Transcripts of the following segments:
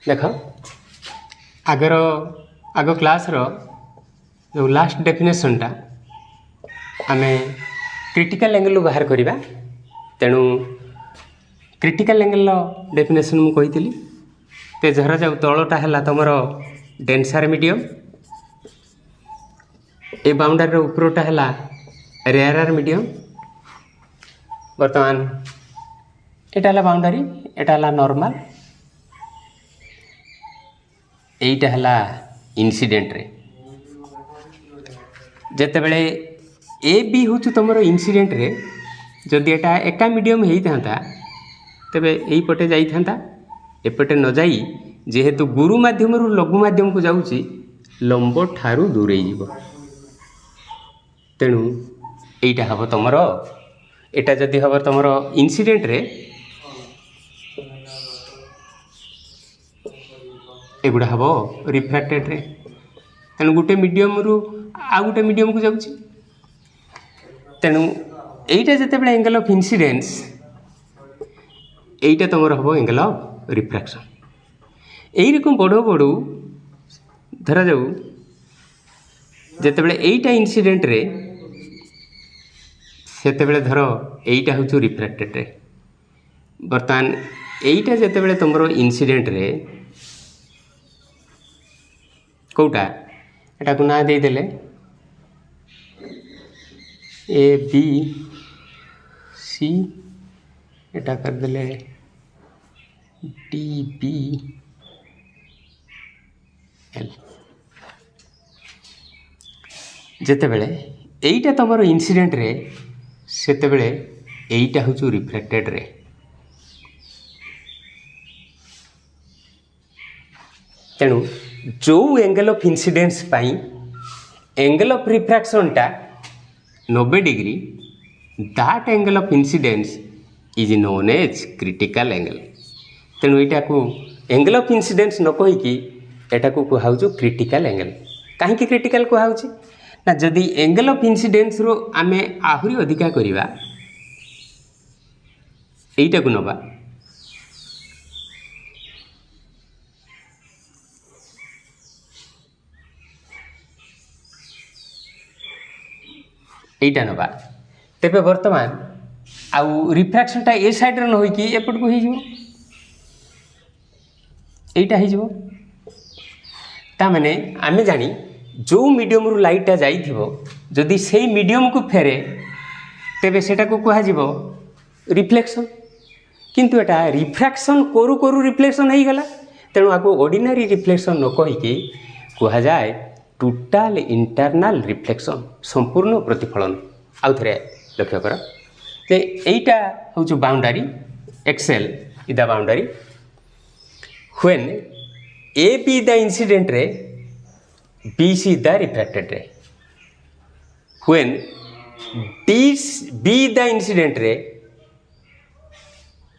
देख आगर आग क्लास रो जो लास्ट डेफिनेशनटा आम क्रिटिकल एंगल बाहर करवा। तेणु क्रिटिकल एंगल डेफिनेशन मु कही ते धरा जाऊ तलटा है तुमर डेनसर मीडियम ए बाउंडारी उपरटा है रेयरर मीडियम। बर्तमान एटा है बाउंडारी एटा है नॉर्मल एटा है इंसिडेंट रे जेते बेले ए बी हूँ तुम इंसिडेंट रे जदि एटा एका मीडियम होता तेबे यही पटे जाइथा एपटे न जाई जेहेतु गुरु माध्यम रु लघु माध्यम को जाऊँगी लंब ठारू दूरे जीव। तेणु एटा हम तुम एटा जदि हम तुम इंसिडेंट रे एगुड़ा हम रिफ्रैक्टेड रे तेणु गोटे मीडियम रु आ गोटे मीडियम को जाऊँगी। तेणु एटा जिते बड़े एंगल ऑफ इंसिडेंस एटा तुम हम एंगल ऑफ रिफ्रैक्शन यही रकम बढ़ो बढ़ू धरा जाऊ जिते बड़े एटा इंसिडेंट रे सेते बड़े धर एटा हूँ रिफ्रैक्टेड रे। बर्तमान एटा जिते बड़े तुम इंसिडेंट रे कौटा एटा को ना दे देले ए बी सी एटा कर देले डी बी एल जेते बेले एटा तुम इंसिडेंट रे सेते बेले एटा हूँ रिफ्रैक्टेड रे। तेणु जो एंगल ऑफ इंसिडेंस पाई एंगल ऑफ रिफ्रैक्शन टा 90 degree that angle of incidence is known as critical angle. तेणु यहाँ को एंगल ऑफ इंसिडेंस न कहीकि एटा को कहुचु क्रिटिकल एंगल। कहीं क्रिटिकल कहुची ना जदि एंगल ऑफ इंसिडेंस रो आमे आहुरी अधिका करिवा एटा को नबा एटा नबा तेबे वर्तमान आउ रिफ्रैक्शन टा ए साइड रे न होई कि एपट को ही एटा ही जीवो ता माने आमे जानी जो मीडियम रु लाइटा जाइथिबो जदि सेही मीडियम को फेरे तेबे सेटा को कहा जीवो रिफ्लेक्शन। किंतु एटा रिफ्रैक्शन करू करू रिफ्लेक्शन हो गला। तेणु आको ऑर्डिनरी रिफ्लेक्शन न कही कि कहा जाए टोटल इंटरनल रिफ्लेक्शन संपूर्ण प्रतिफलन। आउ थे लक्ष्य कर जे एटा हूँ बाउंडारी एक्सेल is the boundary when A B the incident ray B C the refracted ray when D B the incident ray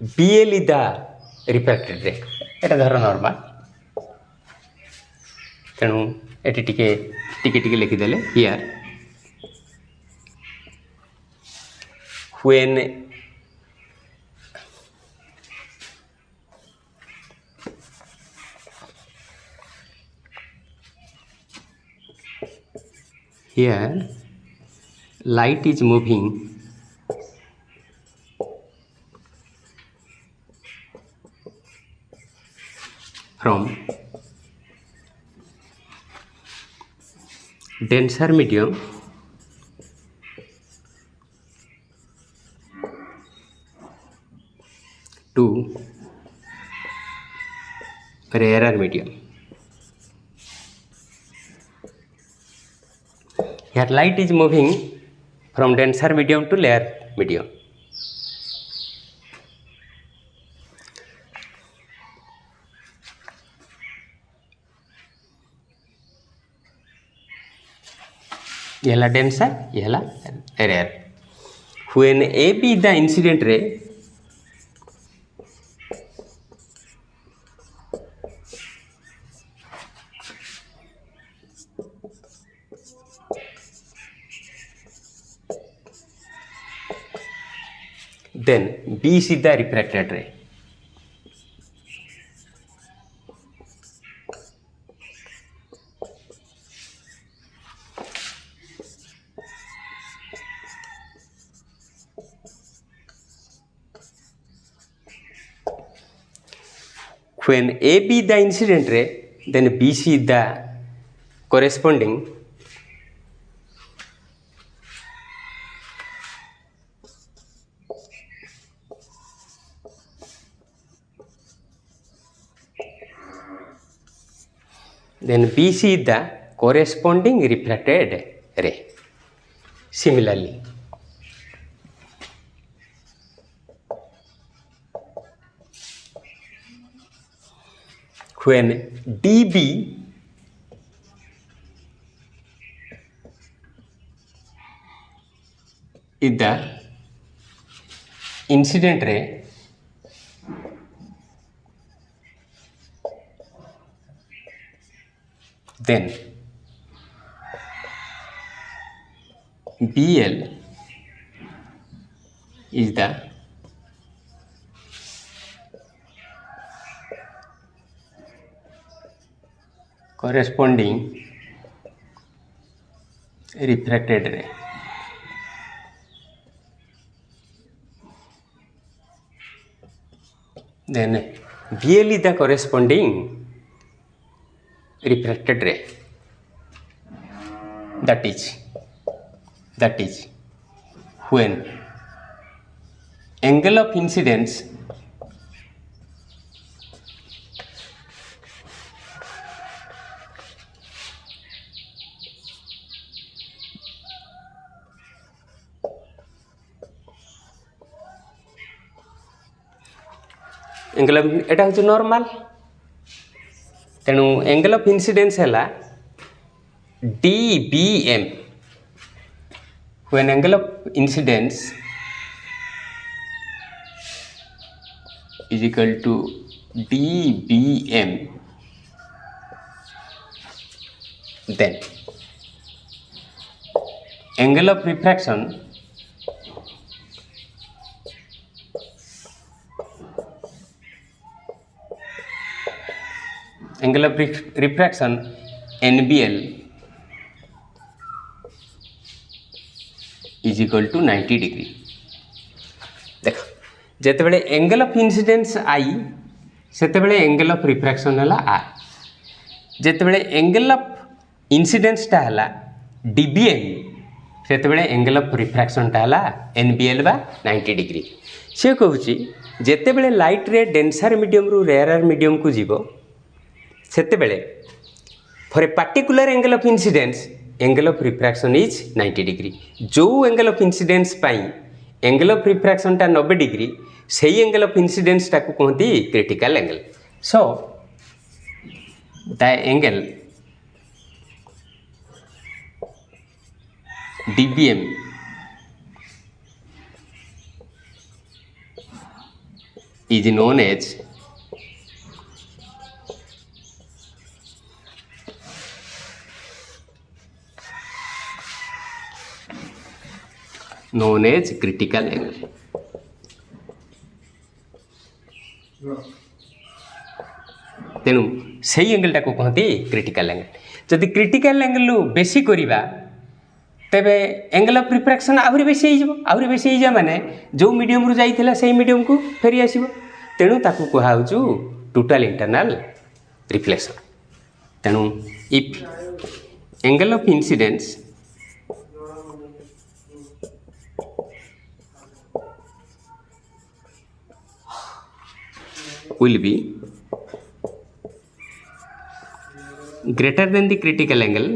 B L is the refracted ray एटा धर नॉर्मल। तेणु एटी टिके टिके टिके लिखिदेले here when here light is moving from denser medium to rarer medium. Here light is moving from denser medium to layer medium. ये है denser, ये है rare. When AB is the incident ray, then B is the refracted ray. when A be the incident ray, then BC is the corresponding refracted ray. Similarly, when DB is the incident ray, then BL is the corresponding refracted ray. Then BL is the corresponding refracted ray. That is when angle of incidence angle एटा हूँ normal तेणु angle of incidence है DBM when angle of incidence is equal to DBM, then angle of refraction NBL is equal to 90 degree. देख जितेबाला angle of incidence I सेतेबाला angle of refraction है R, जितेबाला angle of incidence टा है DBM सेतेबाला angle of refraction टा है NBL बा 90 डिग्री. से कहूँ जितेबाला लाइट रे डेंसर मीडियम रु रेयर मीडियम को जीवो सेतेबाला for a particular angle of incidence angle of refraction is 90 degree. जो एंगल ऑफ इंसिडेंस पाई एंगल ऑफ रिफ्रैक्शन टा 90 डिग्री से एंगल ऑफ इंसिडेंस टा को कहती critical angle. So the angle DBM is known as critical angle. तेणु से angle टाको कहते क्रिटिकल एंगल. जदि क्रिटिकल एंगल बेसी करिबा तेबे एंगल ऑफ रिफ्रैक्शन आहुरी बेसी हो माने जो मीडियम रु जाइथिला सेही मीडियम को फेरी आसीबो. तेणु ताको कहा होचु टोटल इंटरनल रिफ्लेक्शन. तेणु if angle of incidence will be greater than the critical angle,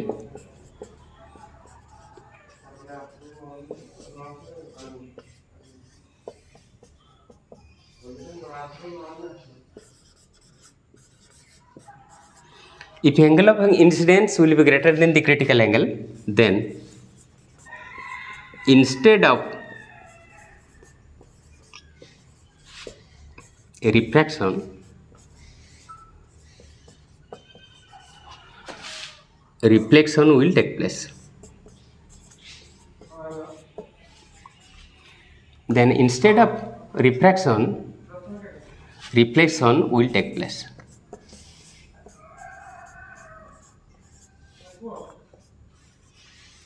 if angle of incidence will be greater than the critical angle, then instead of refraction reflection will take place. Then instead of refraction reflection will take place.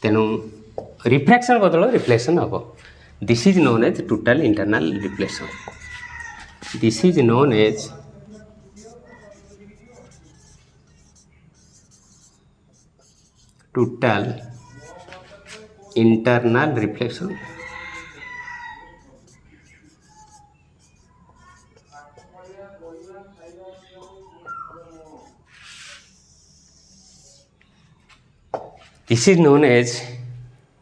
तेणु refraction बदल reflection हम. This is known as total internal reflection. This is known as total internal reflection. This is known as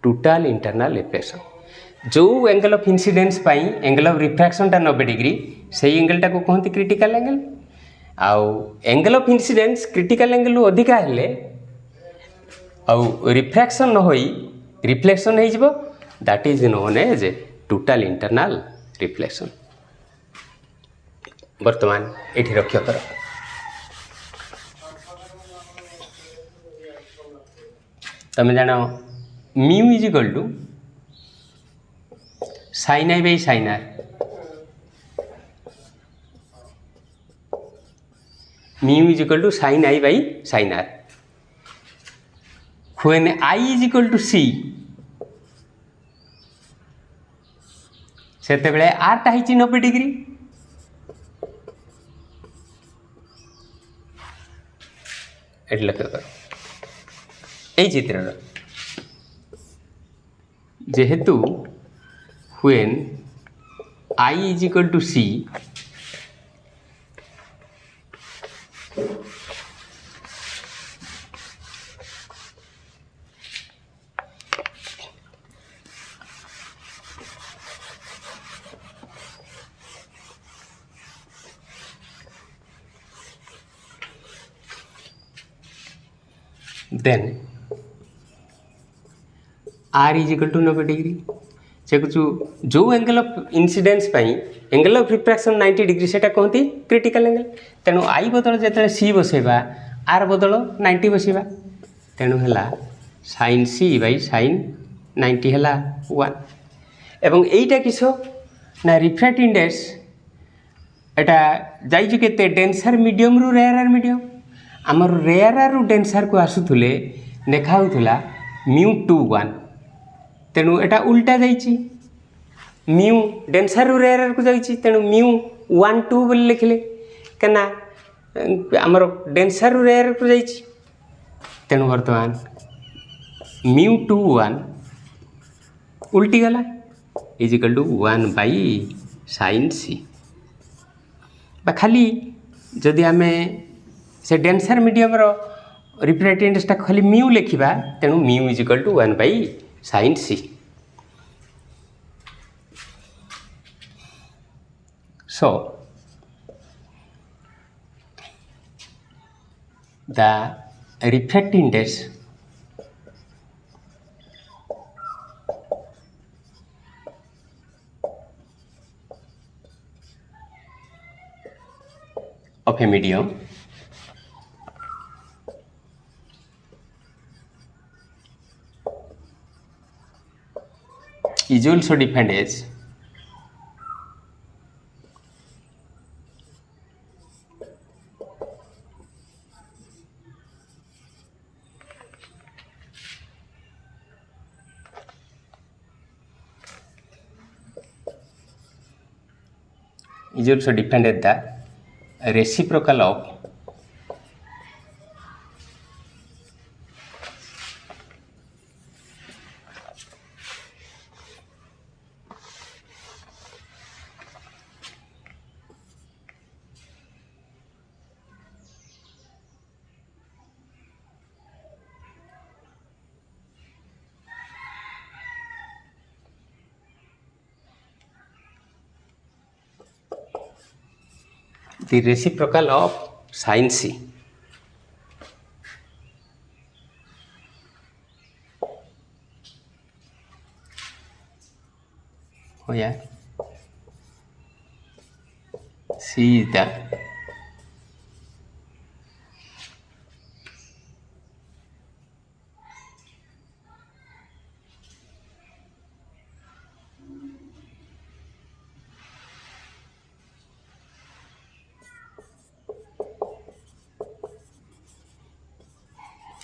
total internal reflection. जो angle of incidence angle of refraction टा 90 degree से angle टा को कहते critical angle आउ angle of incidence critical angle अधिका हेले आउ रिफ्रैक्शन न होई रिफ्लेक्शन हो जिवो that is known as total internal reflection. वर्तमान एठी रख्य कर तमे जानो mu is equal to sin i by sin r. mu is equal to sin i by sin r. When I is equal to c सेते बेले r टा हिची 90 डिग्री एट लक्ष्य कर ए चित्र जेहेतु when I is equal to c then r is equal to 90 degree से जो angle of incidence angle of refraction 90 degree से कहते क्रिटिकल एंगल. तेणु आई बदल जो सी बसैबा आर बदल 90 बसैबा तेणु है साइन सी बै साइन 90 है 1 एवं यहीटा किस ना रिफ्रैक्ट इंडेक्स एटा जाइए के डेनसर मीडियम रु रेयर मीडियम आमर रेयर रु डेनसर को आसुले देखा होता μ21 तेणु एटा उल्टा जाइए म्यू डेनसर रु रेयर को जाइए तेणु μ12 बोली लिखले कना आमर डेनसर रु रेयर को जाइए तेणु वर्तमान μ21 उल्टी गला is equal to 1 by sine C बा खाली जदि आम से डेनसर मीडियम रिफ्रैक्टिव इंडेक्स खाली म्यू लिखा तेणु mu is equal to 1 by sine C. So the refractive index of a medium is also defined as the reciprocal of the reciprocal of sin c. Oh yeah, c is the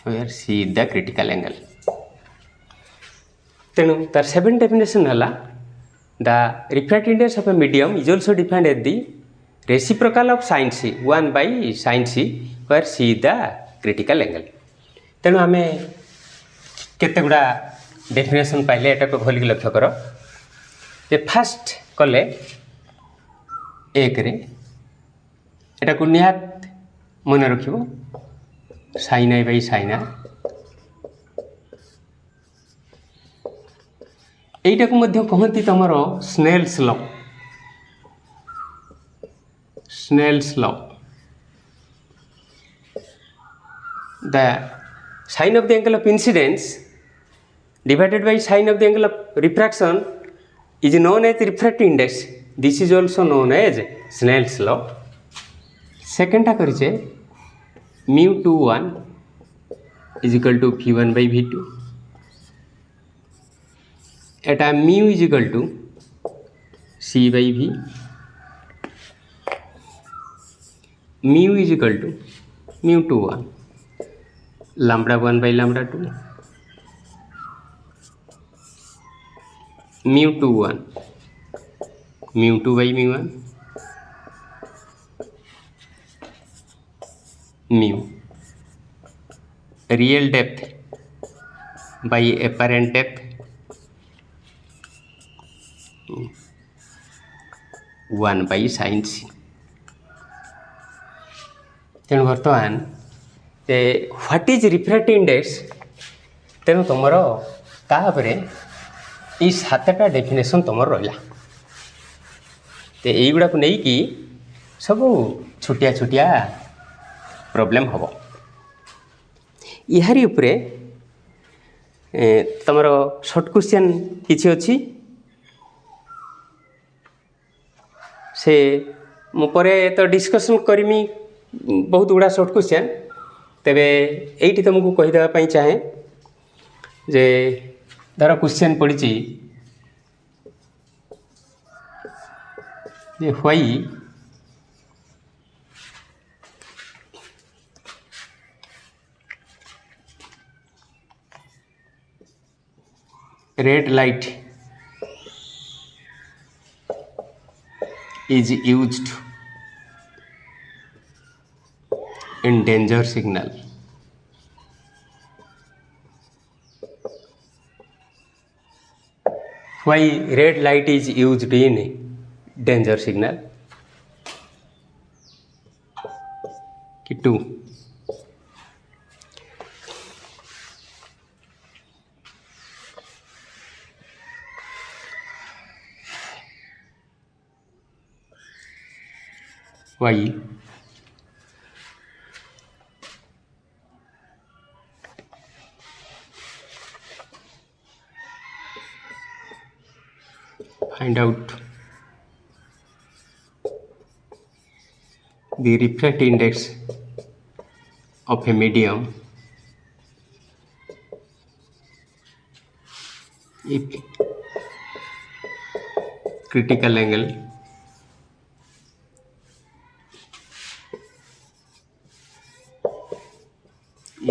where C is the critical angle. तेणु तार seven definition है the refractive index of a medium is also defined as the reciprocal of sine C 1 by sine C where C is the critical angle. तेणु आम केते गुड़ा definition पाइले एटा को खोलिक लक्ष्य कर जे फास्ट कले एक रे एटा को निहात मन रखिबो sine I by sine R एटा को मध्य कहंती तमरो Snell's law the sine of the angle of incidence divided by sine of the angle of refraction is known as refractive index. This is also known as Snell's law. Second टा करिचे μ21 is equal to v1 by v2. Etah mu is equal to c by v. mu is equal to μ21 lambda 1 by lambda 2 μ21 μ2 by μ1 mu real depth by apparent depth 1 by sin c. तेणु बर्तमान what is refractive index तेणु तुमर तापरे ये सातटा definition तुम रहा तो युवा को लेकिन सब छोटिया छोटिया प्रॉब्लम हम यारी उपरे तुम शॉर्ट क्वेश्चन किसी अच्छी से मुझे तो डिस्कशन करमी बहुत गुड़ा शॉर्ट क्वेश्चन तेबे एटी तुमको कहीदेवाई चाहे जे धर क्वेश्चन पड़ी जे why red light is used in danger signal. Why red light is used in danger signal? Two. Why find out the refractive index of a medium if critical angle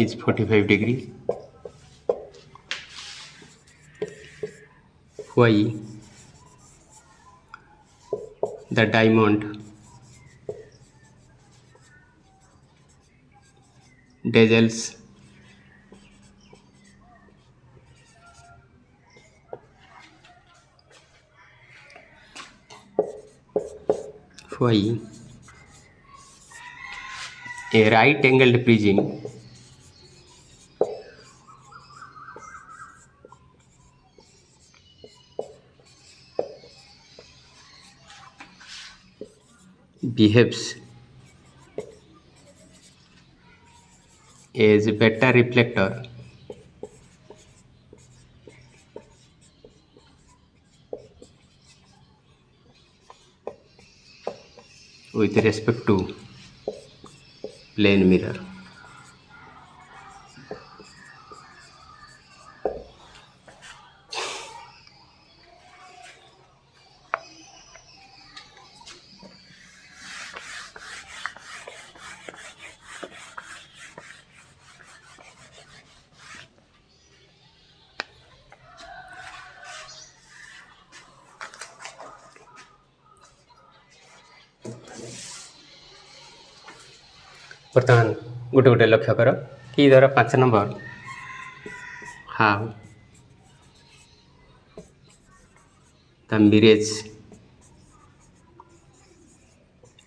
is 45 degree. Why the diamond dazzles why a right angled prism behaves as a beta reflector with respect to plane mirror. बर्तमान गोटे गोटे लक्ष्य कर कि धर 5 number how the mirage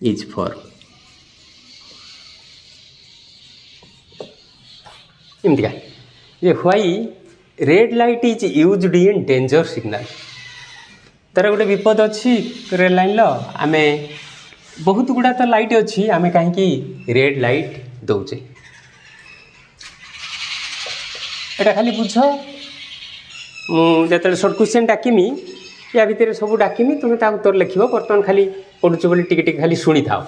is formed। ଏମିତିକା ଯେ why red light is used in danger signal. ତାର ଗୋଟେ ବିପଦ ଅଛି ରେଡ୍ ଲାଇନ୍ର, ଆମେ ବହୁତ ଗୁଡ଼ା ତ ଲାଇଟ୍ ଅଛି, ଆମେ କାହିଁକି ରେଡ୍ ଲାଇଟ୍ ଦେଉଛେ। ଏଇଟା ଖାଲି ବୁଝ, ମୁଁ ଯେତେବେଳେ ସର୍ଟ କ୍ୱେଶ୍ଚନ୍ ଡାକିମି ୟା ଭିତରେ ସବୁ ଡାକିମି, ତୁମେ ତା ଉତ୍ତର ଲେଖିବ। ବର୍ତ୍ତମାନ ଖାଲି ପଢ଼ୁଛୁ ବୋଲି ଟିକେ ଟିକେ ଖାଲି ଶୁଣିଥାଅ।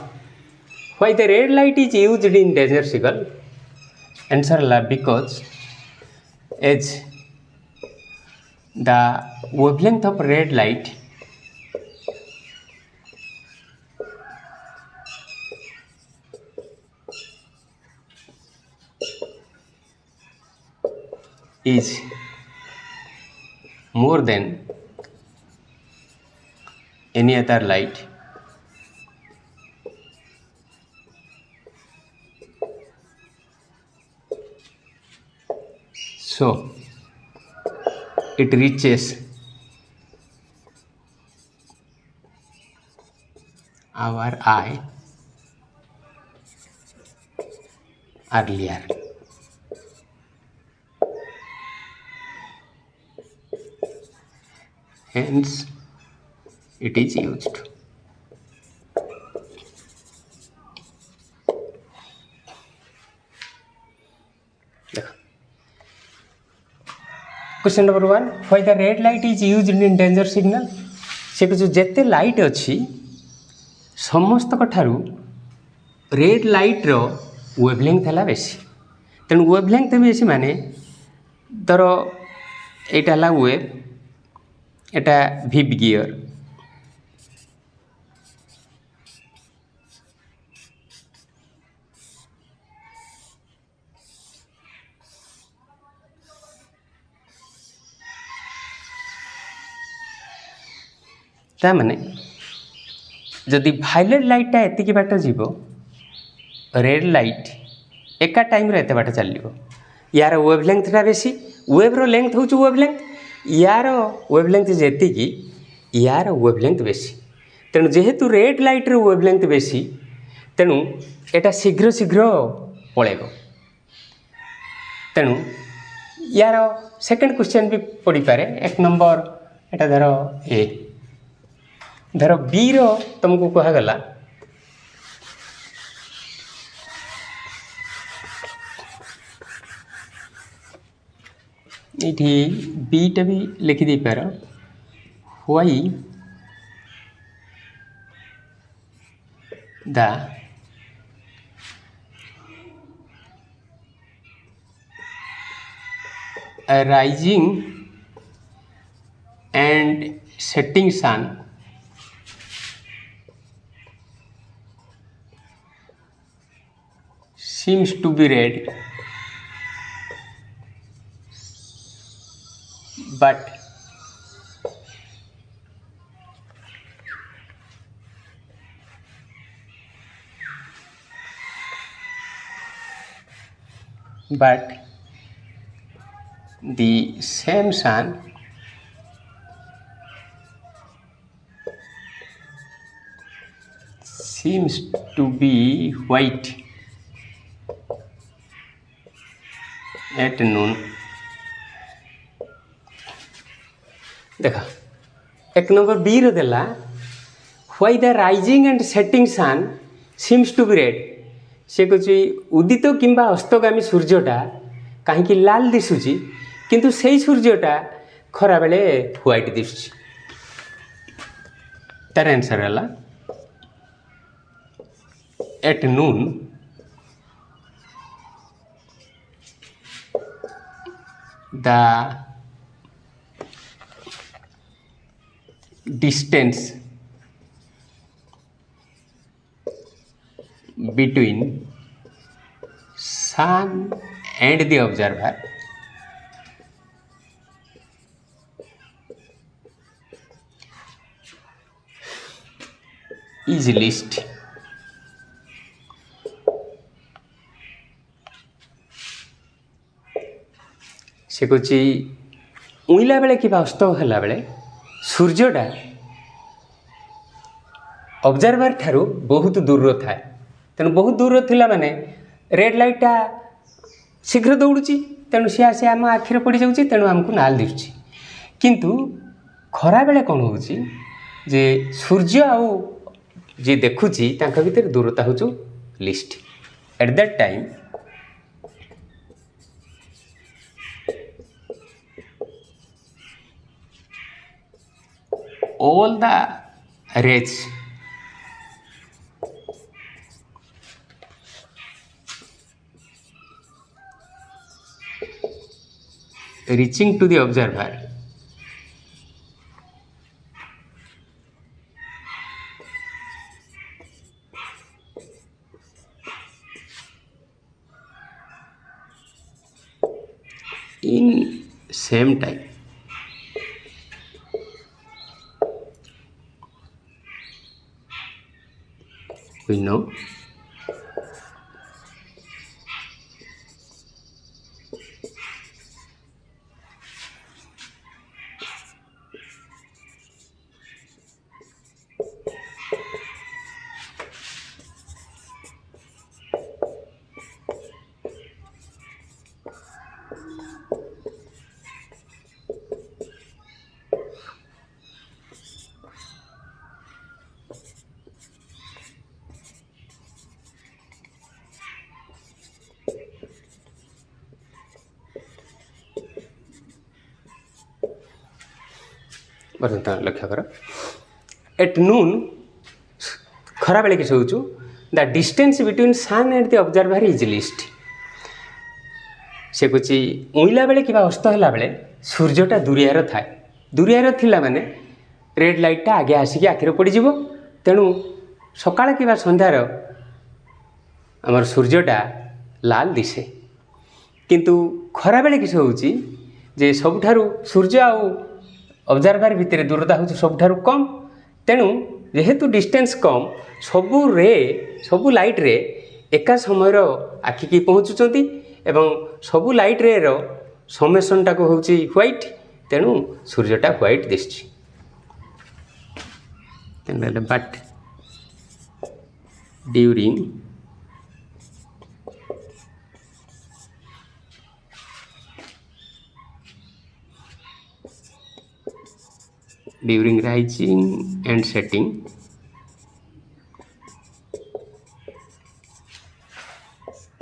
Why the red light is used in danger signal. Answer ହେଲା because as the wavelength of red light is more than any other light, so it reaches our eye earlier। Hence it is used। Question number 1, why the red light is used in danger signal. से जो जेते light अच्छी समस्त ठारू red light रो wavelength है बेसी, तेणु wavelength बेसी माने धर यहाँ वेव, एटा भिप गियर, तामाने जदि भायोलेट लाइटा एतिकी बाट जीव, रेड लाइट एका टाइम रे एते बाट चलियो। यार वेवलेंथटा बेसी, वेव्र लेंथ हूँ वेवलेंथ, यार वेवलेंथ जेतिकी यार वेवलेंथ बेसी। तेणु जेहेतु रेड लाइट्र वेवलेंथ बेसी, तेणु एटा शीघ्र शीघ्र पलैब। तेणु यार सेकेंड क्वेश्चन भी पड़ी पारे। एक नंबर एटा धर ए, धर बी रो तुमको कहगला ये बीटा भी लिखी दे पार, why the rising and setting sun seems to be red, but the same sun seems to be white at noon। देखा एक नंबर बी रो देला, why the rising and setting sun seems to be red. से कुछ उदित किंबा अस्तगामी सूर्यटा कहीं लाल दिशुची, किंतु से सूर्यटा खरा बेले व्हाइट दिशुची। तार आंसर है at noon the distance between sun and the observer is least। से कौच उइला बेले कि अस्त होला बेले सूर्यटा ऑब्जर्वर ठारू बहुत दूर थाए तेणु बहुत दूर थिला माने रेड लाइटा शीघ्र दौड़ुची तेणु सी आसी आम आखिरे पड़ जाऊँगी तेणु आमको नाल दिशुची किंतु खरा बेले कौन होची जे सूर्य आउ जी देखुची तांका भीतर दूरता होचु least at that time all the rays reaching to the observer in same time we know लक्ष्य कर एट नून खरा बेले किस होचु the distance between sun and the observer is least से कुछ उइला बेले कि अस्त होला बेले सूर्यटा दूरियार थाए दूरियार थिला माने रेड लाइटटा आगे आसिक आखिरे पड़ीज तेणु सकाळ कि संध्यार आमर सूर्यटा लाल दिशे किंतु खरा बेले किस होउची जे सबुठारु सूर्य आउ ऑब्जर्वर भितर दूरता हूँ सबुठारु कम तेणु जेहेतु डिस्टेंस कम सबू लाइट रे एका समय आखिकी पहुँचुंट एवं सबू लाइट रे समेसन टाक हूँ व्हाइट तेणु सूर्यटा व्हाइट दिशुची but during rising and setting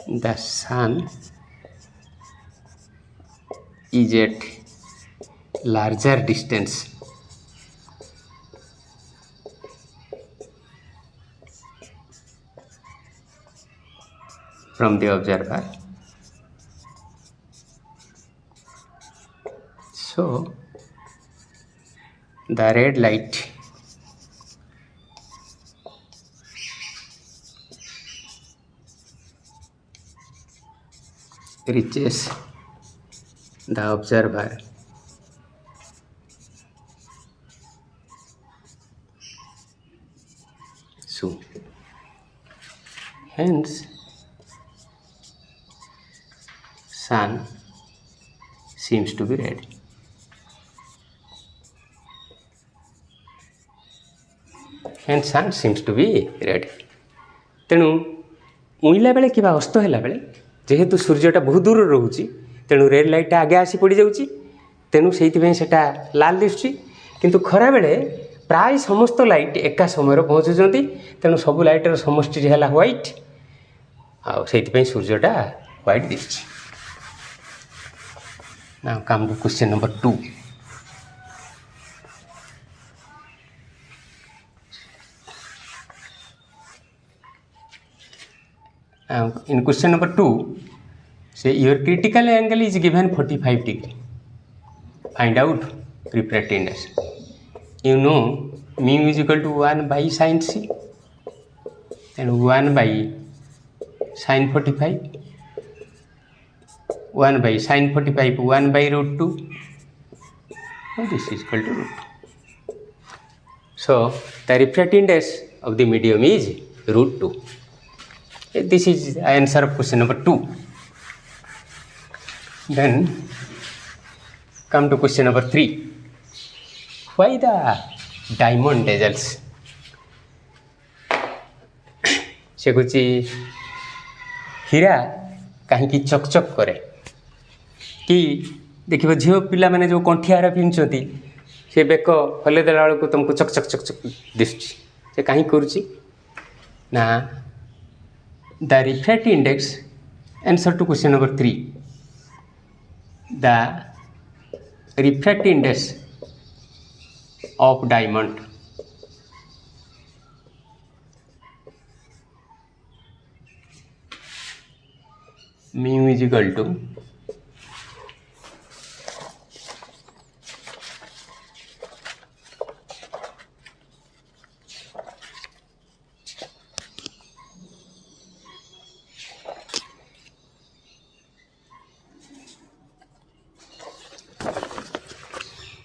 the sun is at larger distance from the observer so the red light reaches the observer soon. Hence, sun seems to be red. And sun seems to be red. तेणु उइला बेले कि अस्त होला बेले जेहेतु सूर्यटा बहुत दूर रोचे तेणु रेड लाइटटा आगे आसी पड़ जाऊँगी तेणु से लाल दिशुची किंतु खरा बेले प्राय समस्त लाइट एका समय पहुँचुंट तेणु सबू लाइटर समष्टि है व्हाइट आईपाई सूर्यटा व्हाइट दिशुची ना come to question number 2 in question number 2 say your critical angle is given 45 degree find out refractive index you know mu is equal to 1 by sin c and 1 by sin 45 1 by sin 45 1 by root 2 and this is equal to root 2 so the refractive index of the medium is root 2. This is the answer of question number 2. Then Come to question number 3. Why the diamond dazzles? से कुछ हीरा कहीं चकचक करे कि देखिए झील पिला मैंने जो कंठियार पिंधुंट से बेक हले देला बेलू तुमको चकचक चकचक दिशुची से कहीं करुच्ची ना the refractive index answer to question number 3 the refractive index of diamond mu is equal to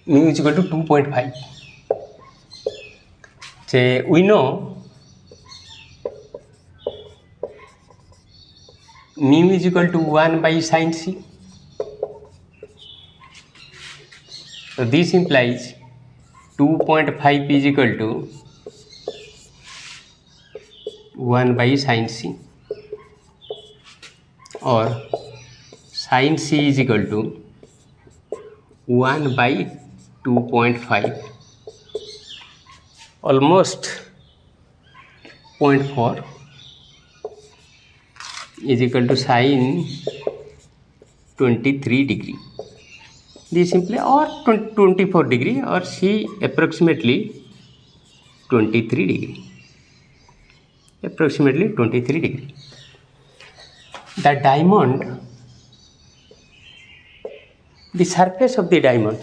mu is equal to 2.5. So we know mu is equal to 1 by sin c. So this implies 2.5 is equal to 1 by sin c, or sin c is equal to 1 by 2.5, almost 0.4 is equal to sin 23 degree. This simply or 24 degree, or C approximately 23 degree. Approximately 23 degree. The diamond, the surface of the diamond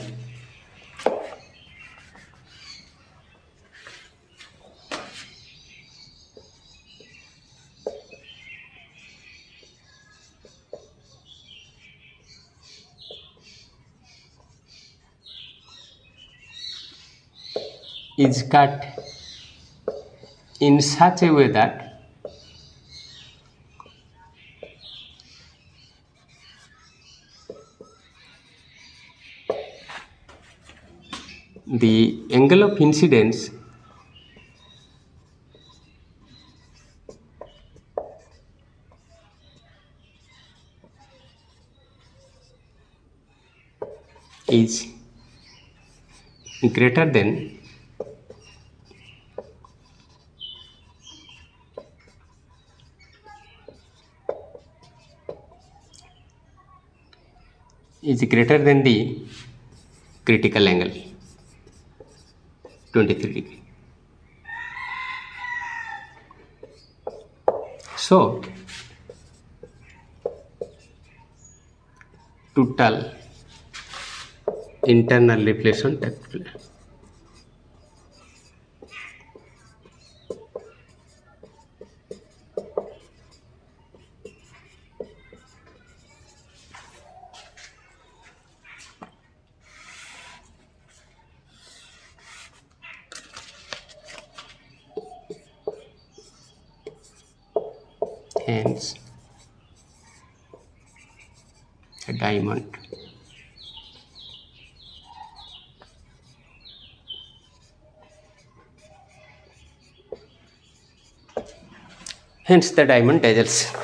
is cut in such a way that the angle of incidence is greater than the critical angle 23 degree. So total internal reflection takes place. Hence a diamond dazzles.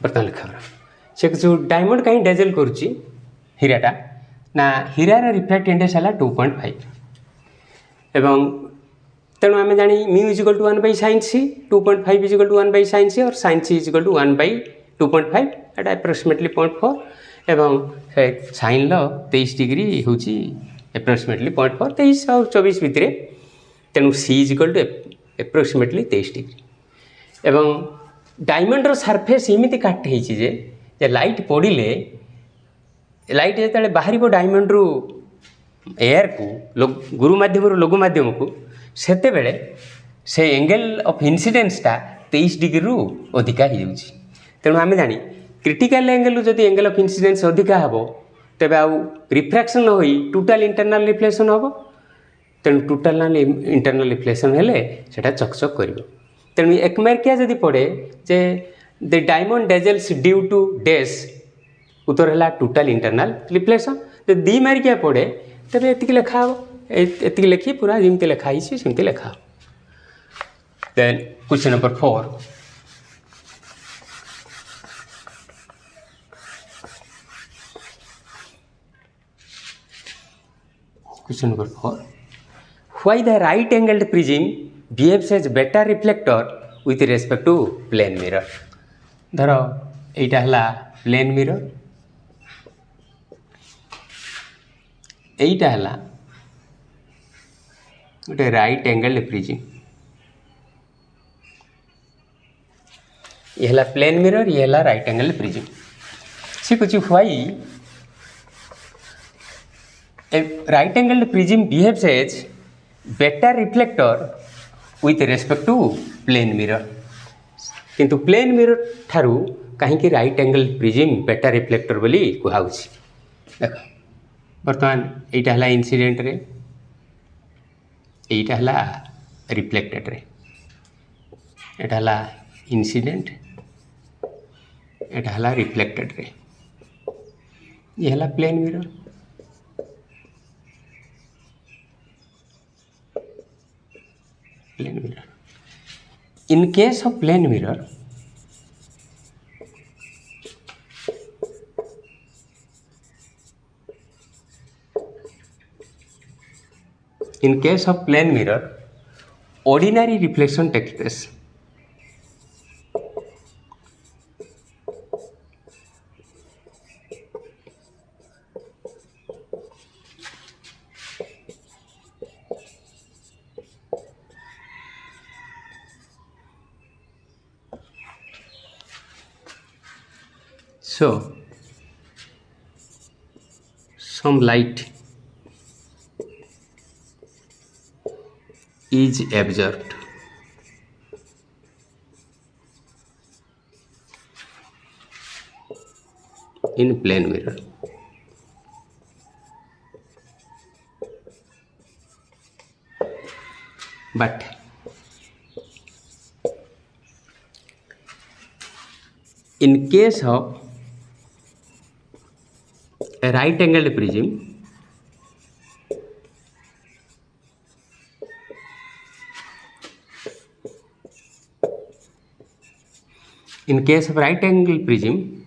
बर्तमान लिखा से जो diamond कहीं dazzle करुच्ची हीराटा ना हीरार refract index है 2.5 एवं तेणु आम जानी mu is equal to 1 by sin c, 2.5 is equal to 1 by sin c, और sin c is equal to 1 by 2.5 एटा एप्रोक्सीमेटली 0.4 एवं साइन लो 23 डिग्री हूँ एप्रोक्सीमेटली 0.4 23 और 24 भितर तेणु c is equal to approximately 23 degree एवं डायमंडर सरफेस एमती काटे जे लाइट पड़े लाइट जो बाहर डायमंड रु एयर को गुरु माध्यम लघु माध्यम को सेते बेले से एंगल ऑफ इन्सिडेंसटा 23 डिग्री रु अधिका हो जाऊँगी। तेणु आम जानी क्रिटिकल एंगल रु जदि एंगल ऑफ इन्सिडेंस अधिका हम तेबे आउ रिफ्रैक्शन न होई टोटल इंटरनल रिफ्लेक्शन हम तेणु टोटल इंटरनल रिफ्लेक्शन हेले सेटा चकचक करिवो। तेणु एक मार्किया जदि पड़े जे the diamond dazzles due to dash उत्तर है टोटल इंटरनल रिफ्लेक्शन जो दी मारिक पड़े तेरे ये लिखा ये लिखी पूरा जमी लिखाई सेमती लिखा then question number 4 question number 4 why the right angled prism behaves as better reflector with respect to plane mirror धर यहाँ है प्लेन मिरर यहाँ है गोटे राइट एंगल्ड प्रिज्म ये है प्लेन मिरर ये है राइट एंगल्ड प्रिज्म सी कुछ why a right angled prism behaves as better reflector with respect to plane mirror किंतु प्लेन मिरर ठारू कहीं right angled prism better reflector बोली कहुच्छी देख बर्तमान यहाँ है इनसीडेंट रे यहाँ है रिफ्लेक्टेड रे यहाँ है इनसीडेंट यहाँ है रिफ्लेक्टेड रे ये है plane mirror plane mirror in case of plane mirror in case of plane mirror ordinary reflection takes place so some light is observed in plane mirror but in case of a right angled prism in case of right angle prism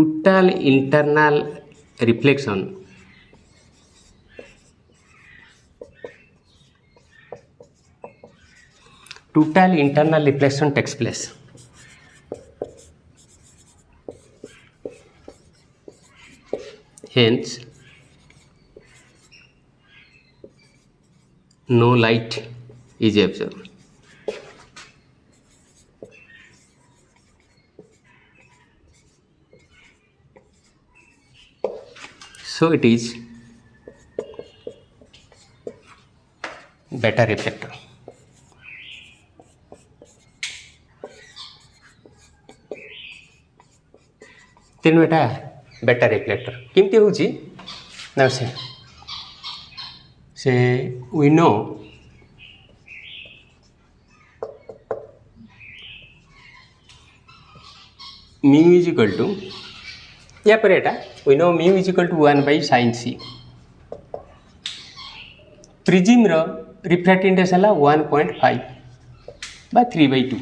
total internal reflection takes place hence no light is observed so it is better reflector तेणु एटा better reflector केमती होची ना से we know mu is equal to या पर एटा we know mu is equal to 1/sin c prism रो refractive index है 1.5 बा 3/2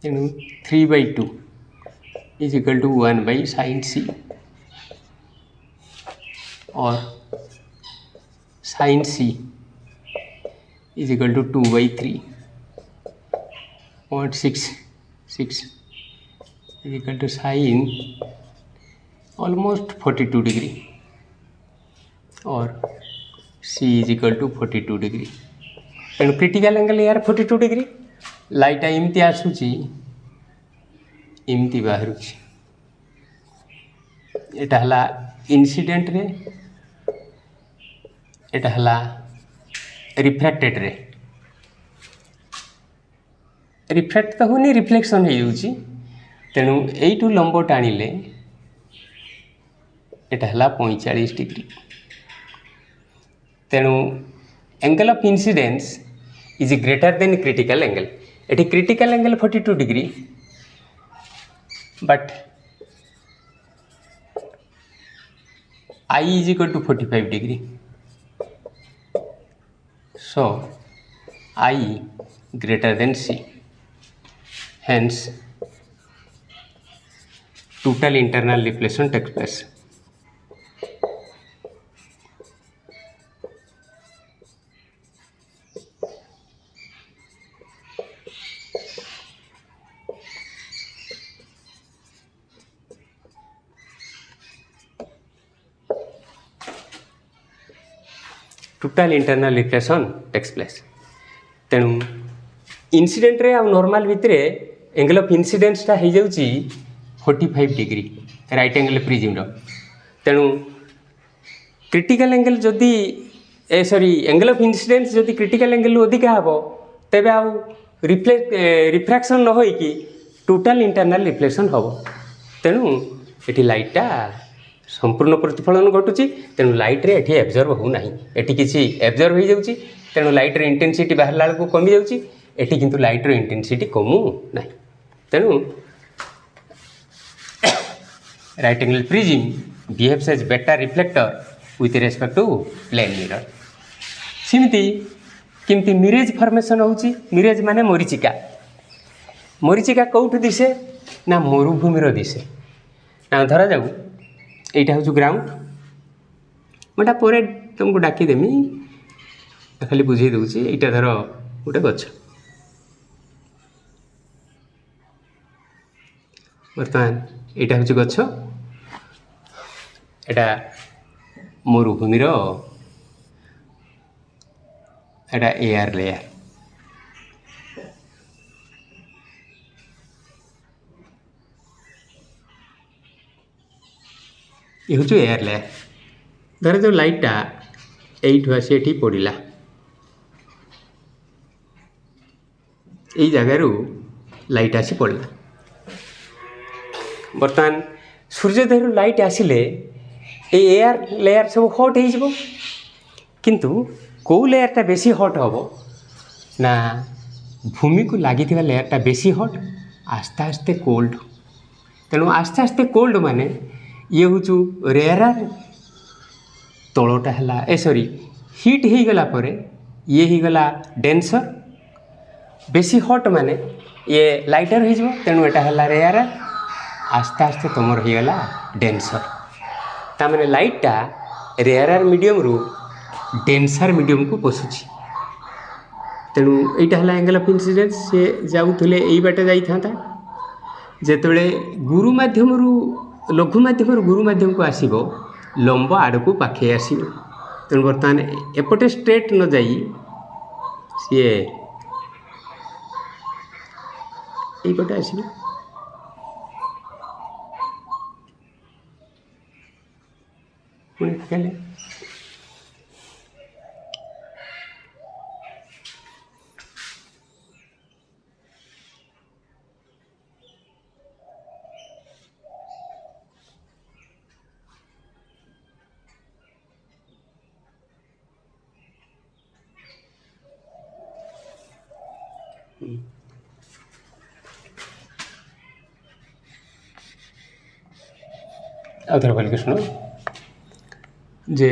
तेणु 3/2 is equal to 1/sin c और sin c is equal to 2/3.66 is equal to sin almost 42 degree और c is equal to 42 degree तेणु critical angle यार 42 degree light एमती आसूची एमती बाहर एटा हला इनसीडेंट रे एटा हला रिफ्रैक्टेड रे रिफ्रैक्ट तो होनी रिफ्लेक्शन हो तेणु यू लंब टाणिले एटा हला 45 डिग्री तेणु angle of incidence is greater than critical angle. एटी critical angle 42 degree but I is equal to 45 degree. So I greater than C, hence total internal reflection takes place। Total internal reflection takes place. तेणु incident ray आ normal भितर angle of इनसीडेंसटा हो जाउची 45 degree right angle prism रो। तेणु critical angle जदि sorry angle of incidence जदि क्रिटिकल एंगल अधिका हेबो तेबे आ रिफ्रैक्शन न होई कि टोटाल इंटरनल रिफ्लेक्शन हेबो। तेणु एटी लाइटटा संपूर्ण प्रतिफलन घटुची। तेणु लाइट रे एठी एब्जर्व हो नाही, एठी किसी एब्जर्व हो जाउची। तेणु लाइट रे इंटेंसिटी बाहरला को कमी जाउची, एठी किंतु लाइट रो इंटेंसिटी कमु नाही। तेणु right angle prism behaves as better reflector with respect to plane mirror. सिमिति किमती मिरेज फॉर्मेशन होउची। मिरेज माने मरीचिका। मरीचिका कौटु दिसे ना मरुभूमिर दिसे। ना धरा जाऊ एटा हूँ ग्राउंड, मोटा पर तुमको डाकिदेमी खाली बुझे दूसरी। यहाँ धर गोटे गच, बर्तमान यहाँ हूँ गच, एटा मरुभूमिर एटा एयर लेयर। ये हूँ एयर लेयर। धर जो लाइटा एठू आसी एठी पड़ा, यही जगार लाइट आसी पड़ा। बर्तमान सूर्योदय लाइट आसिले ये एयर लेयर सब हट हो, किंतु कौ लेयरटा बेसी हट हम ना भूमि को लगी लेयरटा बेसी हट, आस्ते आस्ते कोल्ड। तेणु आस्ते आस्ते कोल्ड माने ये हूँ रेयरार तलटा है सॉरी हिट हो गला पर ये ही गला डेंसर। बेसी हट माने ये लाइटर हो, तेणु एटा है रेयरार। आस्ते आस्ते तुम रहीगला डेंसर। तामाने लाइटटा रेयरार मीडियम रु डेंसर मीडियम को पशुची। तेणु यहाँ है एंगल ऑफ इनसीडेंस। सी जाऊले यही बाटे जाता जिते गुरु मध्यम लघु मध्यम गुरु मध्यम को आसब लंब आड़ को पाखे आसो। तेणु बर्तमान एपटे स्ट्रेट न जाई सी यहीपटे आसो। पुणी आउथर बोल के शुण जे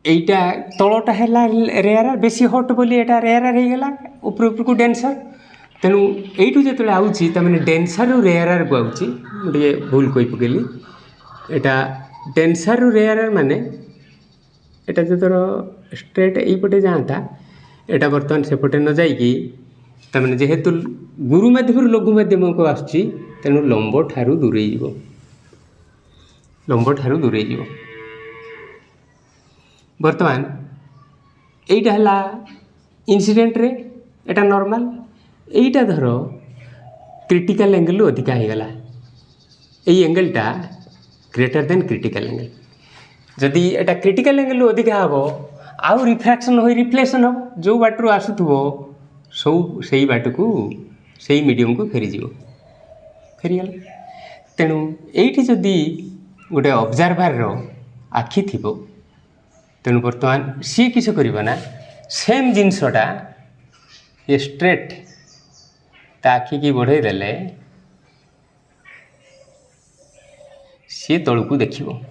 एटा तलटा है रेयरार बेसी हट बोली एटा रेयरार हो गला ऊपर ऊपर को डेंसर। तेणु यू जो आउची तमें डेंसर रु रेयरार को आउची। मुझे भूल कही पकेली, एटा डेंसर रु रेयरार माने एटा जो तोर स्ट्रेट यहीपटे जाता एटा बर्तमान सेपटे न जाइकी तमें जेहेतु गुरु मध्यम लघु मध्यम को आसुची तेणु लंब ठारू दूरे जीवो, लंब ठारू दूरे जीवो। बर्तमान एटा हला इनसीडेंट रे एटा नॉर्मल। एटा धर क्रिटिकल एंगल अधिका हो गला, यही एंगलटा ग्रेटर देन क्रिटिकल एंगल। जदि एटा क्रिटिकल एंगल अधिका हम आउ रिफ्रैक्शन हो रिफ्लेक्शन हम जो बाटू आसुथबो सब से बाट को से मीडियम को फेरीज फेरीगला। तेणु ये जदि गोटे ऑब्जर्वर आखि थी तेणु बर्तमान सी किस करना सेम जिनसटा ये स्ट्रेट ता आखि की बढ़े देले सी तलू देखिबो।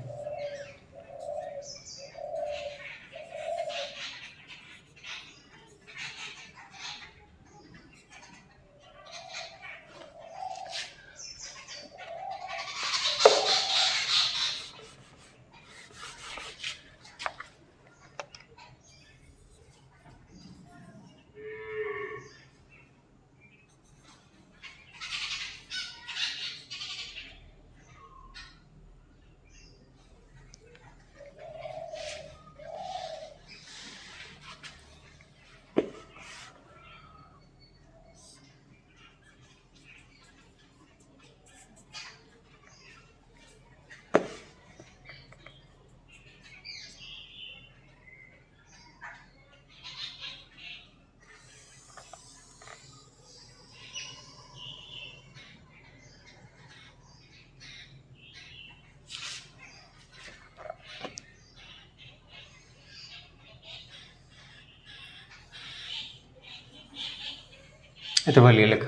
एत भलिया लेख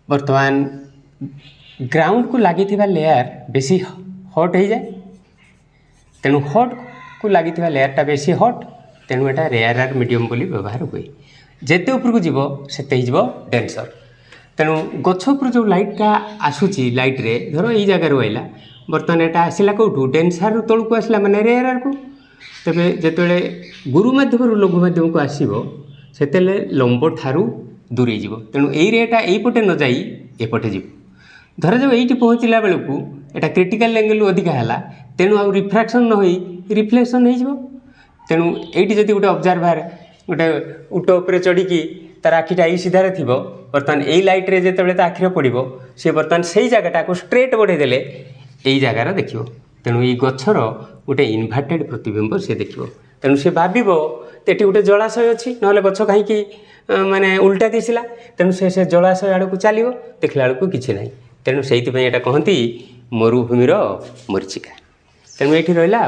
बर्तमान ग्राउंड को लगी लेयर बेसी हट हो जाए तेणु हट को लगी लेयरटा बेसी हट तेणु एटा रेयर मीडियम बोली व्यवहार हुए। जेते उपरको जीव सेते ही जीव डेंसर। तेणु गछ उपर जो लाइटटा आसूची लाइट रे धर ये जगार आइला बर्तमान एटा आसला कौटू डेंसर तलू को आसला माने रेयर को तेरे जिते गुरु मध्यम लघु मध्यम को आसो से लंब ठारू दूरे जीव। तेणु यही रेटा यहीपटे न जाई एपटे जीव। धर जो ये पहुँचला बेलू एटा क्रिटिकल एंगल अधिका है तेणु आ रिफ्राक्शन न होई रिफ्लेक्शन हो। तेणु ये जदि गोटे ऑब्जर्वर गोटे उट उपर चढ़ी तार आखिटा यही सीधार थी बर्तमान यही लाइट रे जिते आखिर पड़ो सी बर्तमान से जगटा को स्ट्रेट बढ़ेदेले यही जगार देखो। तेणु ये गछर गोटे इनभर्टेड प्रतिबिंब से देखो। तेणु से भाव ये गोटे जलाशय अच्छी ना गछ कहीं माने उल्टा दिशला तेणु से जलाशय आड़ को चलो देखला बेलू किसी ना। तेणु से कहती मरुभूमिर मरीचिका। तेणु ये रहा।